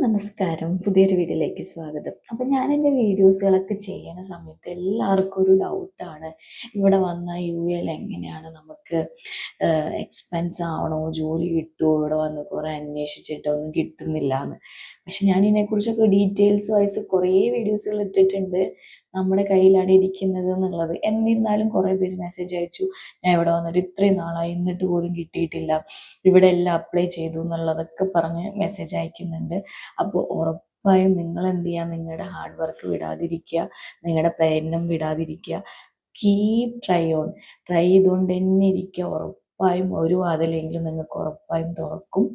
നമസ്കാരം. പുതിയൊരു വീഡിയോയിലേക്ക് സ്വാഗതം. അപ്പം ഞാൻ എൻ്റെ വീഡിയോസുകളൊക്കെ ചെയ്യണ സമയത്ത് എല്ലാവർക്കും ഒരു ഡൗട്ടാണ്. ഇവിടെ വന്നാൽ യുഎൽ എങ്ങനെയാണ് നമുക്ക് എക്സ്പെൻസ് ആവണോ, ജോലി കിട്ടുമോ, ഇവിടെ വന്ന് കുറേ അന്വേഷിച്ചിട്ടൊന്നും കിട്ടുന്നില്ല എന്ന്. പക്ഷെ ഞാൻ ഇതിനെക്കുറിച്ചൊക്കെ ഡീറ്റെയിൽസ് വൈസ് കുറേ വീഡിയോസുകൾ ഇട്ടിട്ടുണ്ട്. നമ്മുടെ കയ്യിലാണ് ഇരിക്കുന്നത് എന്നുള്ളത്. എന്നിരുന്നാലും കുറേ പേര് മെസ്സേജ് അയച്ചു, ഞാൻ ഇവിടെ വന്നിട്ട് ഇത്രയും നാളായി എന്നിട്ട് പോലും കിട്ടിയിട്ടില്ല, ഇവിടെ എല്ലാം അപ്ലൈ ചെയ്തു എന്നുള്ളതൊക്കെ പറഞ്ഞ് മെസ്സേജ് അയക്കുന്നുണ്ട്. അപ്പോൾ ഉറപ്പായും നിങ്ങൾ എന്ത് ചെയ്യുക, നിങ്ങളുടെ ഹാർഡ് വർക്ക് വിടാതിരിക്കുക, നിങ്ങളുടെ പ്രയത്നം വിടാതിരിക്കുക. കീപ് ട്രൈ ചെയ്തുകൊണ്ട് തന്നെ ഇരിക്കുക. ഉറപ്പായും ഒരു വാതിലെങ്കിലും നിങ്ങൾക്ക് ഉറപ്പായും തുറക്കും.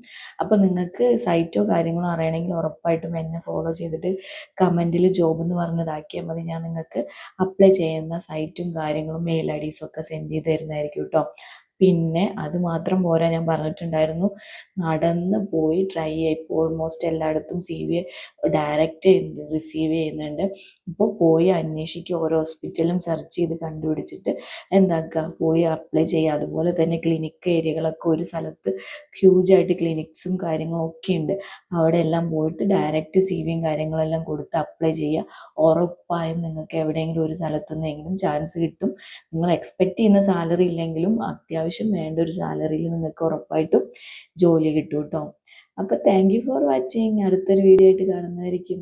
അപ്പോൾ നിങ്ങൾക്ക് സൈറ്റോ കാര്യങ്ങളോ അറിയണമെങ്കിൽ ഉറപ്പായിട്ടും എന്നെ ഫോളോ ചെയ്തിട്ട് കമൻറ്റിൽ ജോബ് എന്ന് പറഞ്ഞതാക്കിയാൽ മതി. ഞാൻ നിങ്ങൾക്ക് അപ്ലൈ ചെയ്യുന്ന സൈറ്റും കാര്യങ്ങളും മെയിൽ ഐ ഡീസും ഒക്കെ സെൻഡ് ചെയ്ത് തരുന്നതായിരിക്കും കേട്ടോ. പിന്നെ അത് മാത്രം പോരാ, ഞാൻ പറഞ്ഞിട്ടുണ്ടായിരുന്നു നടന്ന് പോയി ട്രൈ ചെയ്യുക. ഇപ്പോൾ ഓൾമോസ്റ്റ് എല്ലായിടത്തും CV ഡയറക്റ്റ് റിസീവ് ചെയ്യുന്നുണ്ട്. ഇപ്പോൾ പോയി അന്വേഷിക്കുക, ഓരോ ഹോസ്പിറ്റലും സെർച്ച് ചെയ്ത് കണ്ടുപിടിച്ചിട്ട് എന്താക്കുക, പോയി അപ്ലൈ ചെയ്യുക. അതുപോലെ തന്നെ ക്ലിനിക്ക് ഏരിയകളൊക്കെ ഒരു സ്ഥലത്ത് ഹ്യൂജായിട്ട് ക്ലിനിക്സും കാര്യങ്ങളും ഒക്കെ ഉണ്ട്. അവിടെ എല്ലാം പോയിട്ട് ഡയറക്റ്റ് CVയും കാര്യങ്ങളെല്ലാം കൊടുത്ത് അപ്ലൈ ചെയ്യുക. ഉറപ്പായും നിങ്ങൾക്ക് എവിടെയെങ്കിലും ഒരു സ്ഥലത്തു നിന്നെങ്കിലും ചാൻസ് കിട്ടും. നിങ്ങൾ എക്സ്പെക്റ്റ് ചെയ്യുന്ന സാലറി ഇല്ലെങ്കിലും അത്യാവശ്യം വേണ്ട ഒരു സാലറിയിൽ നിങ്ങൾക്ക് ഉറപ്പായിട്ടും ജോലി കിട്ടും കേട്ടോ. അപ്പോൾ താങ്ക് യു ഫോർ വാച്ചിങ്. അടുത്തൊരു വീഡിയോ ആയിട്ട് കാണുന്നതായിരിക്കും.